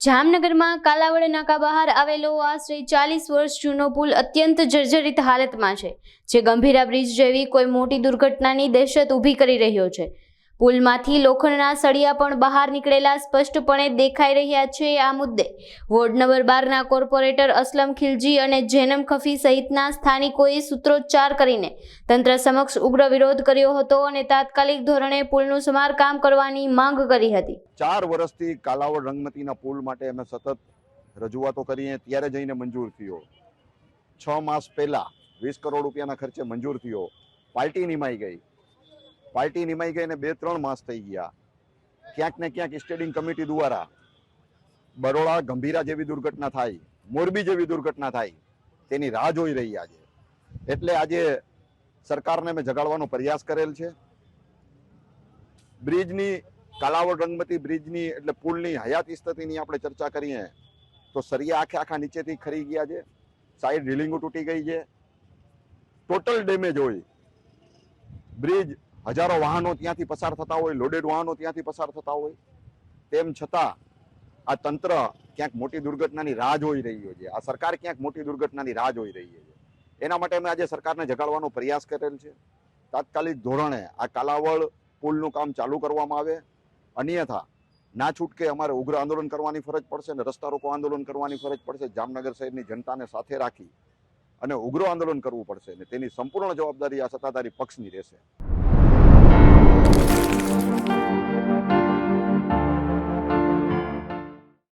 જામનગરમાં કાલાવડ નાકા બહાર આવેલો આશરે 40 વર્ષ જૂનો પુલ અત્યંત જર્જરિત હાલતમાં છે, જે ગંભીરા બ્રિજ જેવી કોઈ મોટી દુર્ઘટનાની દહેશત ઊભી કરી રહ્યો છે। પુલમાંથી લોખંડના સળિયા પણ બહાર નીકળેલા સ્પષ્ટપણે દેખાઈ રહ્યા છે। આ મુદ્દે વોર્ડ નંબર 12ના કોર્પોરેટર અસલમ ખિલજી અને જેનમ ખફી સહિતના સ્થાનિકોએ સૂત્રોચ્ચાર કરીને તંત્ર સમક્ષ ઉગ્ર વિરોધ કર્યો હતો અને તાત્કાલિક ધોરણે પુલનું સમારકામ કરવાની માંગ કરી હતી। 4 વર્ષથી કાલાવડ રંગમતીના પુલ માટે અમે સતત રજૂઆતો કરીએ ત્યારે જઈને મંજૂર થયો। 6 માસ પહેલા 20 કરોડ રૂપિયાના ખર્ચે મંજૂર થયો। પાર્ટી નિમાઈ ગઈ ને 2-3 માસ થઈ ગયા। ક્યાંક ને ક્યાંક સ્ટેન્ડિંગ કમિટી દ્વારા બરોડા ગંભીરા જેવી દુર્ઘટના થાય, મોરબી જેવી દુર્ઘટના થાય તેની રાહ જોઈ રહ્યા છે। એટલે આજે સરકારને મેં જગાડવાનો પ્રયાસ કરેલ છે। બ્રિજની કાલાવડ રંગમતી બ્રિજની એટલે પુલની હયાતી સ્થિતિની આપણે ચર્ચા કરીએ તો સરિયા આખા નીચેથી ખરી ગયા છે, સાઈડ રેલિંગો તૂટી ગઈ છે, ટોટલ ડેમેજ હોય। બ્રિજ હજારો વાહનો ત્યાંથી પસાર થતા હોય, લોડેડ વાહનો ત્યાંથી પસાર થતા હોય, તેમ છતાં આ તંત્ર ક્યાંક મોટી દુર્ઘટનાની રાહ જોઈ રહ્યો છે। આ સરકાર ક્યાંક મોટી દુર્ઘટનાની રાહ જોઈ રહી છે। એના માટે અમે આજે સરકારને જગાડવાનો પ્રયાસ કરેલ છે। તાત્કાલિક ધોરણે આ કાલાવડ પુલનું કામ ચાલુ કરવામાં આવે, અન્યથા ના છૂટકે અમારે ઉગ્ર આંદોલન કરવાની ફરજ પડશે અને રસ્તા રોકો આંદોલન કરવાની ફરજ પડશે। જામનગર શહેરની જનતાને સાથે રાખી અને ઉગ્ર આંદોલન કરવું પડશે અને તેની સંપૂર્ણ જવાબદારી આ સત્તાધારી પક્ષની રહેશે।